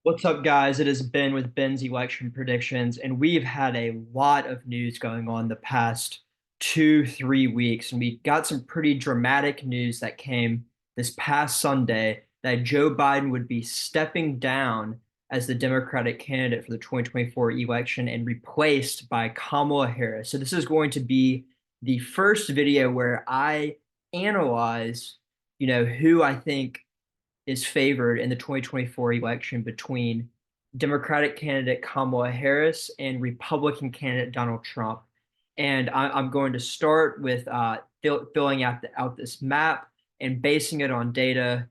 What's up, guys? It has been with Ben's election predictions, and we've had a lot of news going on the past 2, 3 weeks. And we got some pretty dramatic news that came this past Sunday that Joe Biden would be stepping down as the Democratic candidate for the 2024 election and replaced by Kamala Harris. So, this is going to be the first video where I analyze, who I think is favored in the 2024 election between Democratic candidate Kamala Harris and Republican candidate Donald Trump. And I'm going to start with filling out this map and basing it on data,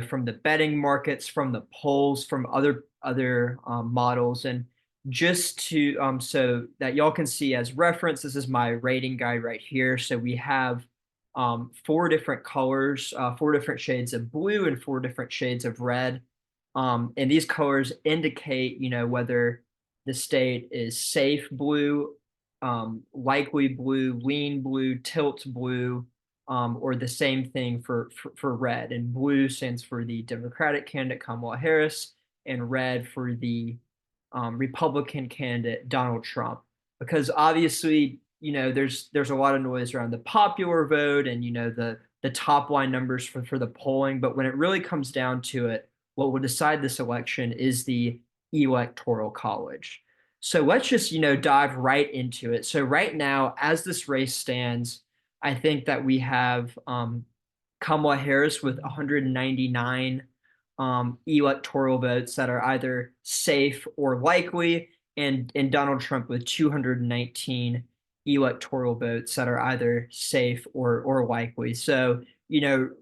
from the betting markets, from the polls, from other models, and just to so that y'all can see as reference. This is my rating guide right here. So we have four different colors, four different shades of blue and four different shades of red. And these colors indicate, whether the state is safe blue, likely blue, lean blue, tilt blue, or the same thing for red. And blue stands for the Democratic candidate Kamala Harris, and red for the Republican candidate Donald Trump. Because obviously, there's a lot of noise around the popular vote and the top line numbers for the polling. But when it really comes down to it, what will decide this election is the electoral college. So let's just dive right into it. So right now, as this race stands, I think that we have Kamala Harris with 199 electoral votes that are either safe or likely, and Donald Trump with 219 electoral votes that are either safe or likely. So,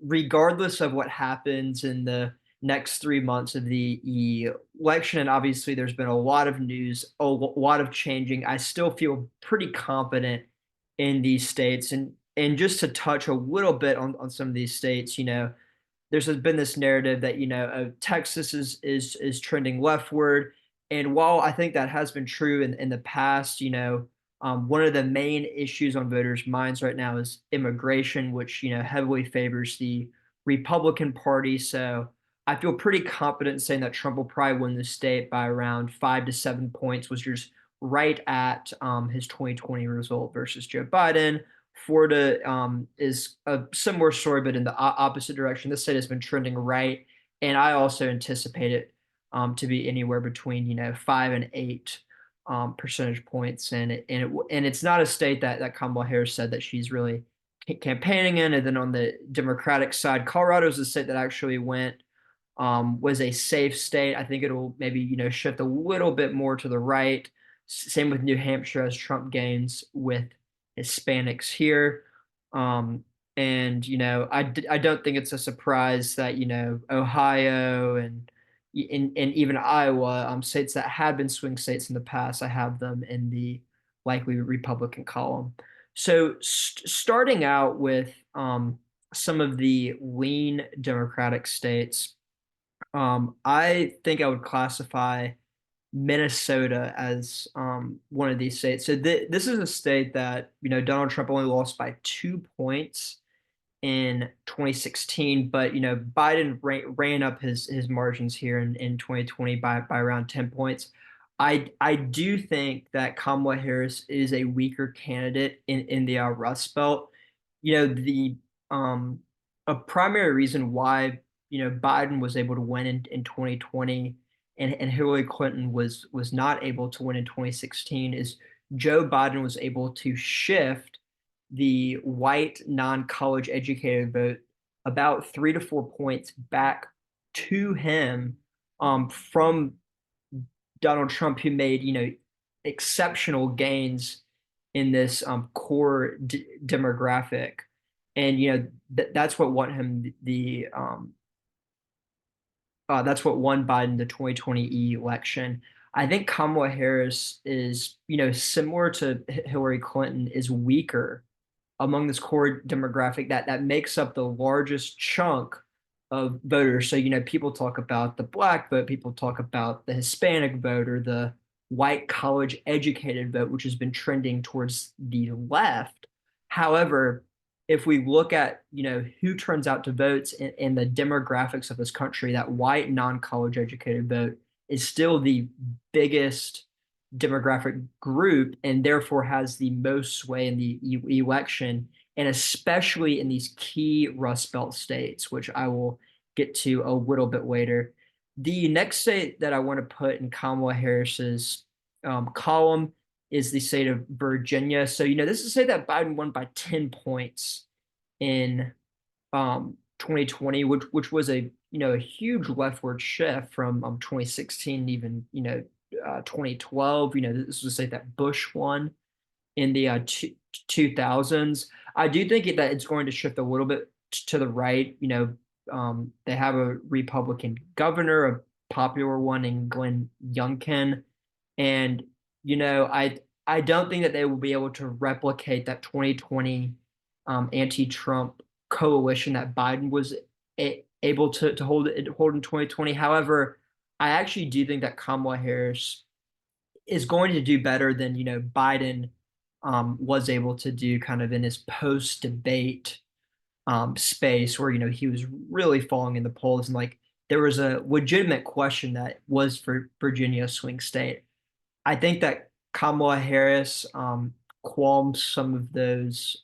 regardless of what happens in the next 3 months of the election, and obviously there's been a lot of news, a lot of changing, I still feel pretty confident in these states. And just to touch a little bit on some of these states, there's been this narrative that Texas is trending leftward, and while I think that has been true in the past, one of the main issues on voters' minds right now is immigration, which heavily favors the Republican Party. So I feel pretty confident in saying that Trump will probably win the state by around 5 to 7 points, which is right at his 2020 result versus Joe Biden. Florida is a similar story, but in the opposite direction. This state has been trending right, and I also anticipate it to be anywhere between 5 and 8 percentage points. And it's not a state that Kamala Harris said that she's really campaigning in. And then on the Democratic side, Colorado is a state that actually was a safe state. I think it'll maybe shift a little bit more to the right. Same with New Hampshire as Trump gains with Hispanics here. And I don't think it's a surprise that Ohio and even Iowa, states that had been swing states in the past, I have them in the likely Republican column. So starting out with some of the lean Democratic states, I think I would classify Minnesota as one of these states. So this is a state that Donald Trump only lost by 2 points in 2016, but Biden ran up his margins here in 2020 by around 10 points. I do think that Kamala Harris is a weaker candidate in the Rust Belt. The a primary reason why Biden was able to win in 2020 and Hillary Clinton was not able to win in 2016 is Joe Biden was able to shift the white non-college educated vote about 3 to 4 points back to him from Donald Trump, who made exceptional gains in this core demographic, and that's what won him that's what won Biden the 2020 election. I think Kamala Harris is, similar to Hillary Clinton, is weaker among this core demographic that makes up the largest chunk of voters. So, people talk about the black vote, people talk about the Hispanic vote or the white college educated vote, which has been trending towards the left. However, if we look at who turns out to votes in the demographics of this country, that white non-college educated vote is still the biggest demographic group and therefore has the most sway in the election, and especially in these key Rust Belt states, which I will get to a little bit later. The next state that I want to put in Kamala Harris's column is the state of Virginia. So, this is a state that Biden won by 10 points in 2020, which was a huge leftward shift from 2016, even 2012. This was a state that Bush won in the 2000s. I do think that it's going to shift a little bit to the right. They have a Republican governor, a popular one in Glenn Youngkin, and I don't think that they will be able to replicate that 2020 anti-Trump coalition that Biden was able to hold in 2020. However, I actually do think that Kamala Harris is going to do better than Biden was able to do kind of in his post-debate space where he was really falling in the polls, and like there was a legitimate question that was for Virginia swing state. I think that Kamala Harris qualms some of those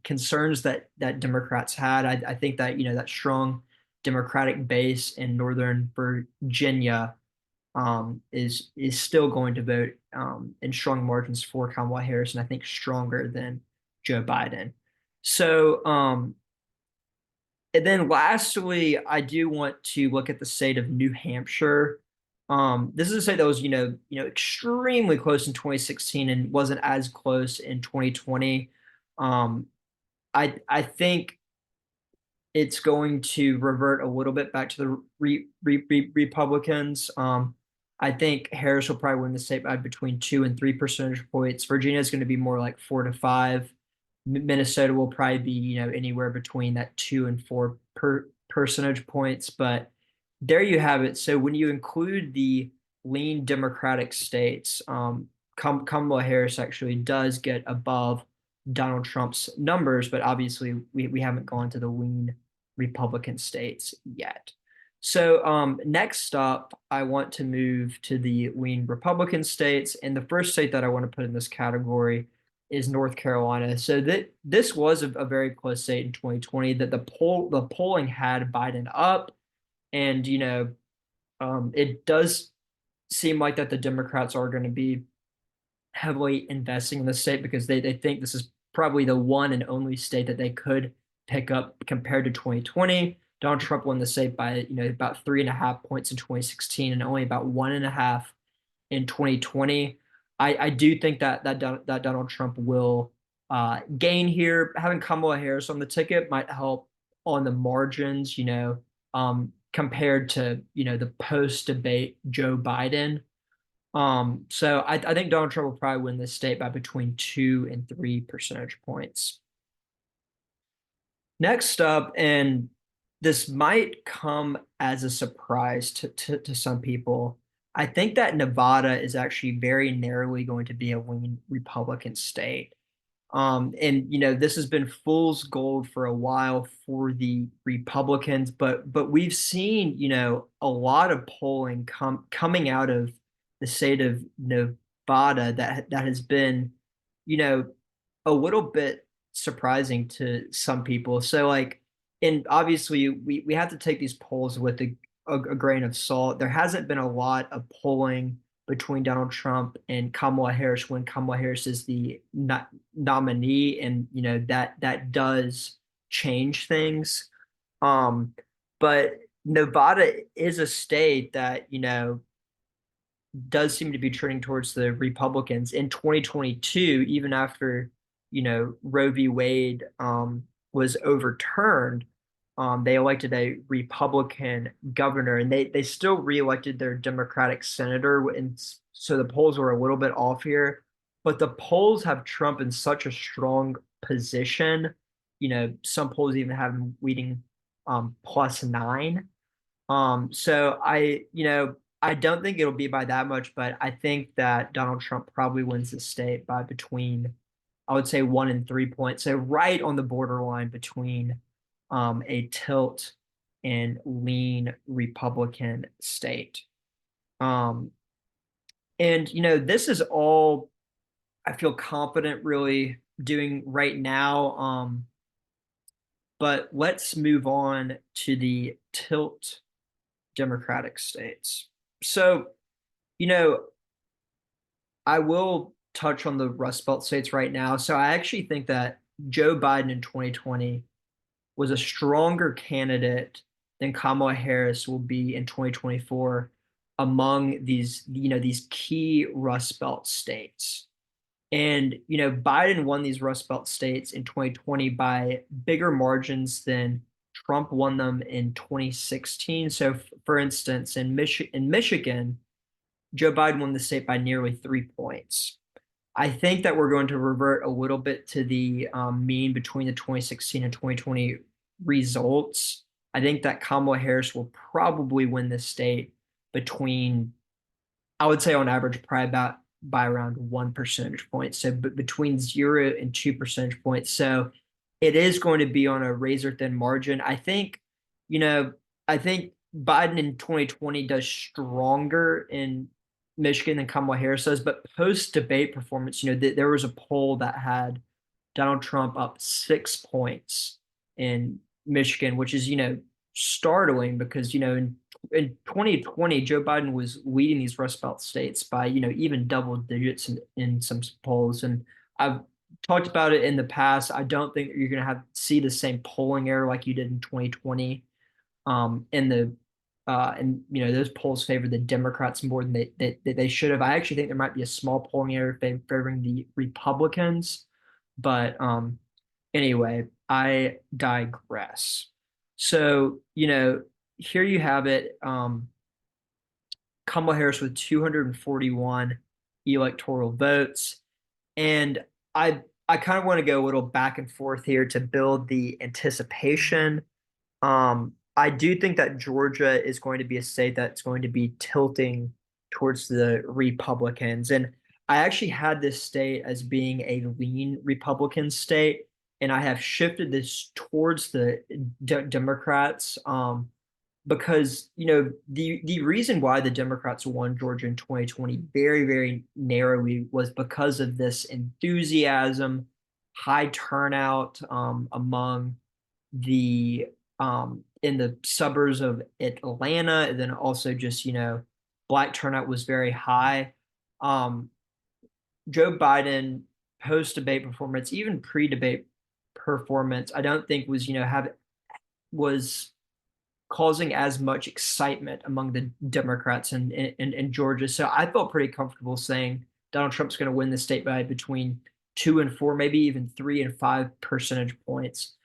concerns that Democrats had. I think that that strong Democratic base in Northern Virginia is still going to vote in strong margins for Kamala Harris, and I think stronger than Joe Biden. So, and then lastly, I do want to look at the state of New Hampshire. This is a state that was, extremely close in 2016 and wasn't as close in 2020. I think it's going to revert a little bit back to the Republicans. I think Harris will probably win the state by between 2 and 3 percentage points. Virginia is going to be more like 4 to 5. Minnesota will probably be, anywhere between that 2 and 4 percentage points. But there you have it. So when you include the lean Democratic states, Kamala Harris actually does get above Donald Trump's numbers, but obviously we haven't gone to the lean Republican states yet. So next up, I want to move to the lean Republican states, and the first state that I want to put in this category is North Carolina. So that this was a very close state in 2020. That the polling had Biden up, and it does seem like that the Democrats are going to be heavily investing in the state because they think this is probably the one and only state that they could pick up compared to 2020. Donald Trump won the state by about 3.5 points in 2016 and only about 1.5 in 2020. I do think that Donald Trump will gain here. Having Kamala Harris on the ticket might help on the margins, compared to the post-debate Joe Biden. So I think Donald Trump will probably win this state by between 2 and 3 percentage points. Next up, and this might come as a surprise to some people, I think that Nevada is actually very narrowly going to be a lean Republican state. And this has been fool's gold for a while for the Republicans, but we've seen a lot of polling coming out of the state of Nevada that has been a little bit surprising to some people. So like, and obviously we have to take these polls with a grain of salt. There hasn't been a lot of polling between Donald Trump and Kamala Harris when Kamala Harris is the nominee, and that does change things. But Nevada is a state that does seem to be turning towards the Republicans in 2022, even after Roe v. Wade was overturned. They elected a Republican governor, and they still reelected their Democratic senator, and so the polls were a little bit off here. But the polls have Trump in such a strong position. Some polls even have him leading +9. So I don't think it'll be by that much, but I think that Donald Trump probably wins the state by between, I would say, 1 and 3 points. So right on the borderline between a tilt and lean Republican state. Um, and this is all I feel confident really doing right now. But let's move on to the tilt Democratic states. So, you know, I will touch on the Rust Belt states right now. So I actually think that Joe Biden in 2020 was a stronger candidate than Kamala Harris will be in 2024 among these key Rust Belt states. And, Biden won these Rust Belt states in 2020 by bigger margins than Trump won them in 2016. So, for instance, in Michigan, Joe Biden won the state by nearly 3 points. I think that we're going to revert a little bit to the mean between the 2016 and 2020 results. I think that Kamala Harris will probably win the state between, I would say on average, probably about by around 1 percentage point. So between 0 and 2 percentage points. So it is going to be on a razor thin margin. You know, I think Biden in 2020 does stronger in Michigan than Kamala Harris does, but post debate performance, there was a poll that had Donald Trump up 6 points in Michigan, which is, startling because, in 2020, Joe Biden was leading these Rust Belt states by, even double digits in some polls. And I've talked about it in the past. I don't think you're going to see the same polling error like you did in 2020. And those polls favor the Democrats more than they should have. I actually think there might be a small polling error favoring the Republicans, but anyway, I digress. So here you have it. Kamala Harris with 241 electoral votes, and I kind of want to go a little back and forth here to build the anticipation. I do think that Georgia is going to be a state that's going to be tilting towards the Republicans. And I actually had this state as being a lean Republican state, and I have shifted this towards the Democrats. Because the reason why the Democrats won Georgia in 2020 very, very narrowly was because of this enthusiasm, high turnout among the in the suburbs of Atlanta, and then also just black turnout was very high. Um, Joe Biden post debate performance, even pre debate performance, I don't think was have was causing as much excitement among the Democrats in Georgia. So I felt pretty comfortable saying Donald Trump's going to win the state by between 2 and 4, maybe even 3 and 5 percentage points.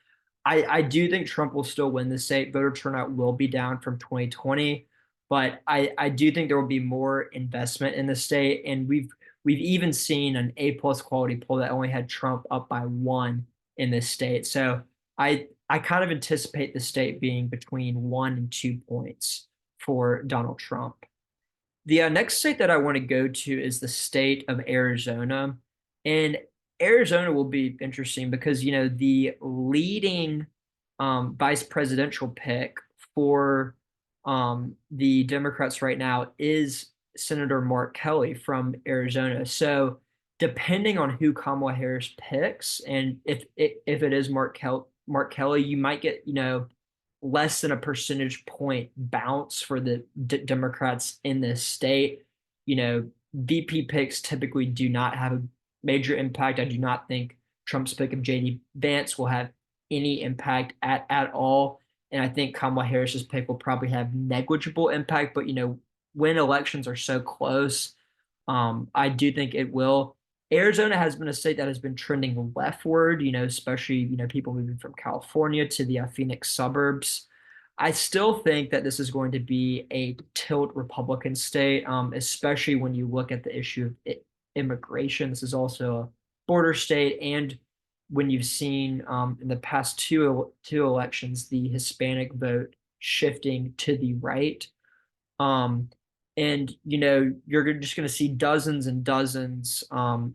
I do think Trump will still win the state. Voter turnout will be down from 2020, but I do think there will be more investment in the state. And we've even seen an A+ quality poll that only had Trump up by 1 in this state. So I kind of anticipate the state being between 1 and 2 points for Donald Trump. The next state that I want to go to is the state of Arizona. And Arizona will be interesting because, the leading vice presidential pick for the Democrats right now is Senator Mark Kelly from Arizona. So, depending on who Kamala Harris picks, and if it is Mark Kelly, you might get, less than a percentage point bounce for the Democrats in this state. VP picks typically do not have a major impact. I do not think Trump's pick of JD Vance will have any impact at all. And I think Kamala Harris's pick will probably have negligible impact. But, when elections are so close, I do think it will. Arizona has been a state that has been trending leftward, especially, people moving from California to the Phoenix suburbs. I still think that this is going to be a tilt Republican state, especially when you look at the issue of immigration. This is also a border state. And when you've seen in the past two elections, the Hispanic vote shifting to the right. And you're just going to see dozens and dozens and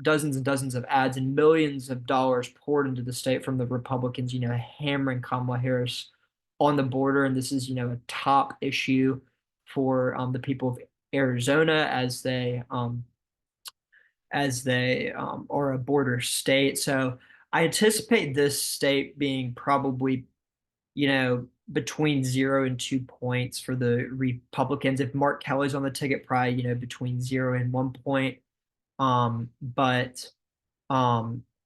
dozens and dozens of ads and millions of dollars poured into the state from the Republicans, hammering Kamala Harris on the border. And this is a top issue for the people of Arizona as they are a border state. So I anticipate this state being probably, between 0 and 2 points for the Republicans. If Mark Kelly's on the ticket, probably, between 0 and 1 point. But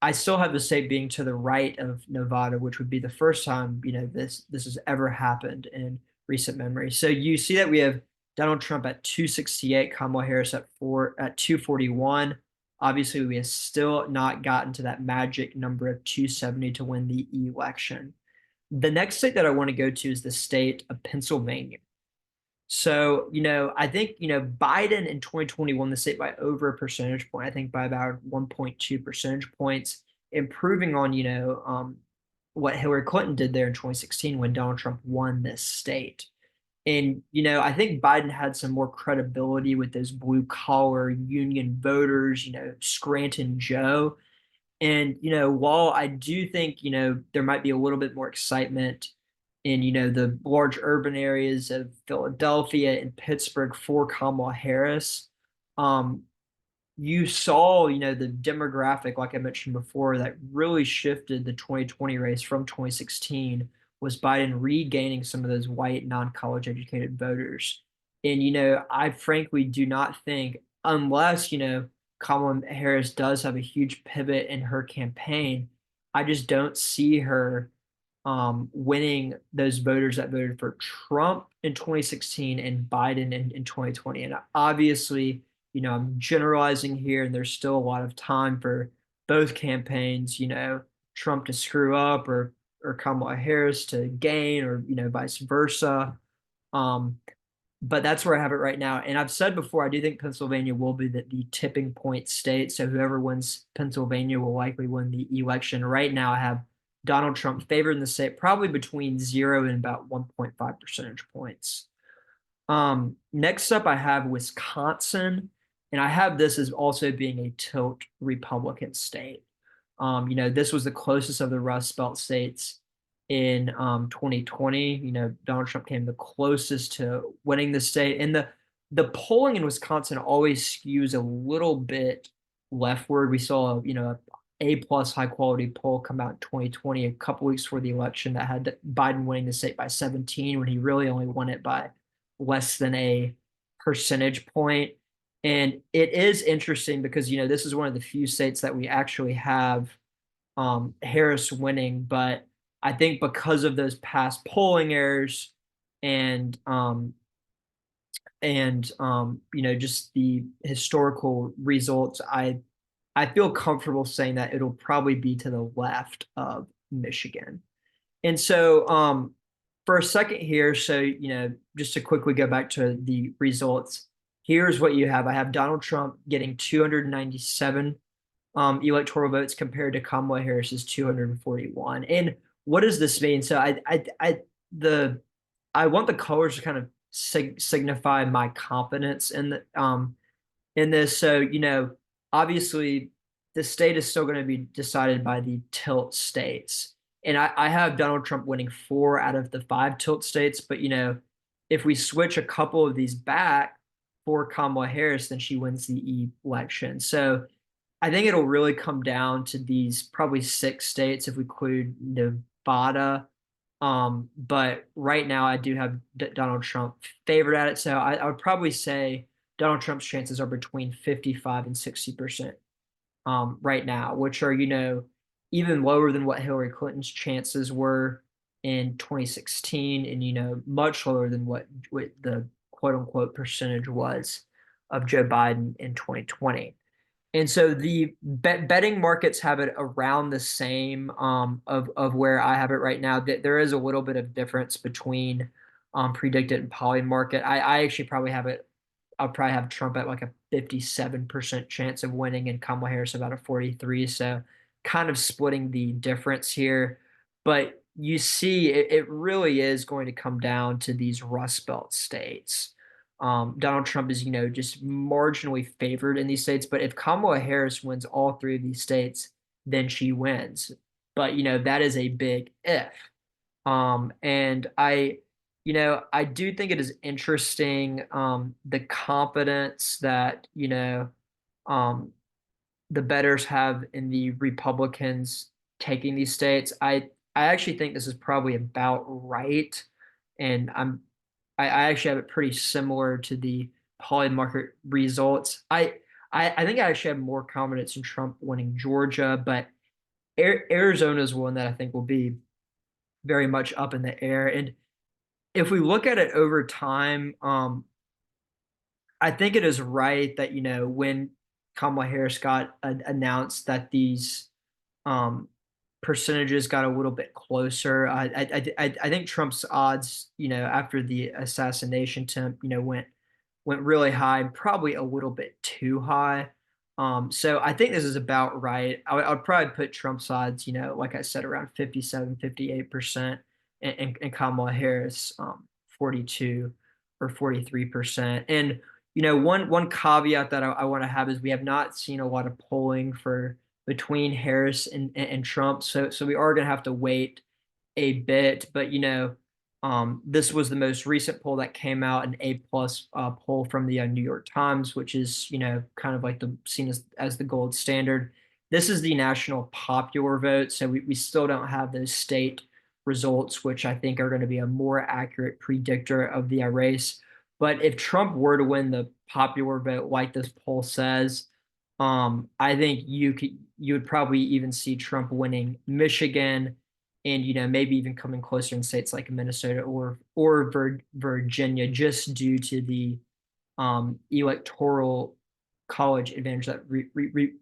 I still have the state being to the right of Nevada, which would be the first time, this has ever happened in recent memory. So you see that we have Donald Trump at 268, Kamala Harris at 241. Obviously, we have still not gotten to that magic number of 270 to win the election. The next state that I want to go to is the state of Pennsylvania. So, I think, Biden in 2020 won the state by over a percentage point, I think by about 1.2 percentage points, improving on, what Hillary Clinton did there in 2016 when Donald Trump won this state. And, I think Biden had some more credibility with those blue collar union voters, Scranton Joe. And, while I do think, there might be a little bit more excitement in, the large urban areas of Philadelphia and Pittsburgh for Kamala Harris, um, you saw, the demographic, like I mentioned before, that really shifted the 2020 race from 2016 was Biden regaining some of those white non-college educated voters. And, I frankly do not think, unless, Kamala Harris does have a huge pivot in her campaign, I just don't see her winning those voters that voted for Trump in 2016 and Biden in 2020. And obviously, I'm generalizing here, and there's still a lot of time for both campaigns, Trump to screw up or Kamala Harris to gain, or vice versa. Um, but that's where I have it right now. And I've said before, I do think Pennsylvania will be the tipping point state. So whoever wins Pennsylvania will likely win the election. Right now, I have Donald Trump favored in the state, probably between 0 and about 1.5 percentage points. Next up, I have Wisconsin, and I have this as also being a tilt Republican state. This was the closest of the Rust Belt states in 2020. Donald Trump came the closest to winning the state, and the polling in Wisconsin always skews a little bit leftward. We saw, a plus high quality poll come out in 2020, a couple weeks before the election, that had Biden winning the state by 17 when he really only won it by less than a percentage point. And it is interesting because, this is one of the few states that we actually have Harris winning, but I think because of those past polling errors and just the historical results, I feel comfortable saying that it'll probably be to the left of Michigan. And so for a second here, so just to quickly go back to the results, here's what you have. I have Donald Trump getting 297 electoral votes compared to Kamala Harris's 241. And what does this mean? So I want the colors to kind of signify my confidence in this. So, obviously the state is still going to be decided by the tilt states. And I have Donald Trump winning 4 out of the 5 tilt states. But, if we switch a couple of these back for Kamala Harris, then she wins the election. So I think it'll really come down to these probably 6 states if we include Nevada. But right now I do have Donald Trump favored at it. So I would probably say Donald Trump's chances are between 55 and 60% right now, which are, even lower than what Hillary Clinton's chances were in 2016, and, much lower than what the quote unquote percentage was of Joe Biden in 2020. And so the betting markets have it around the same of where I have it right now. There is a little bit of difference between predicted and poly market. I actually probably have it. I'll probably have Trump at like a 57% chance of winning and Kamala Harris about a 43. So kind of splitting the difference here. But you see, it really is going to come down to these Rust Belt states. Donald Trump is, just marginally favored in these states. But if Kamala Harris wins all 3 of these states, then she wins. But, that is a big if. And I do think it is interesting, the confidence that, um, the betters have in the Republicans taking these states. I actually think this is probably about right, and I actually have it pretty similar to the poly market results. I think I actually have more confidence in Trump winning Georgia, but Arizona is one that I think will be very much up in the air. And if we look at it over time, I think it is right that, when Kamala Harris got announced that these um, percentages got a little bit closer. I think Trump's odds, after the assassination attempt, went really high, probably a little bit too high. So I think this is about right. I would probably put Trump's odds, like I said, around 57, 58%, and Kamala Harris 42 or 43%. And one caveat that I want to have is we have not seen a lot of polling for between Harris and Trump, so we are going to have to wait a bit. But this was the most recent poll that came out, an A plus poll from the New York Times, which is kind of like the seen as the gold standard. This is the national popular vote, so we still don't have those state results, which I think are going to be a more accurate predictor of the race. But if Trump were to win the popular vote, like this poll says, I think you would probably even see Trump winning Michigan, and maybe even coming closer in states like Minnesota or Virginia, just due to the electoral college advantage that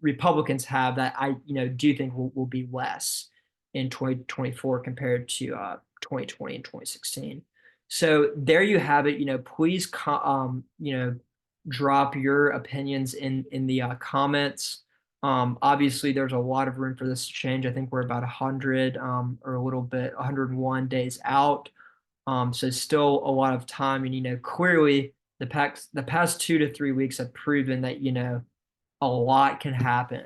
Republicans have, that I do think will be less in 2024 compared to 2020 and 2016. So there you have it. Please drop your opinions in the comments. Obviously, there's a lot of room for this to change. I think we're about 100 or a little bit 101 days out. So still a lot of time. And clearly the past 2 to 3 weeks have proven that a lot can happen.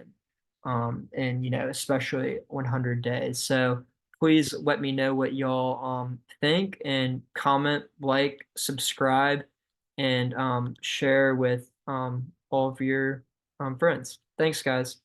And especially 100 days. So please let me know what y'all think, and comment, like, subscribe, and share with all of your friends. Thanks, guys.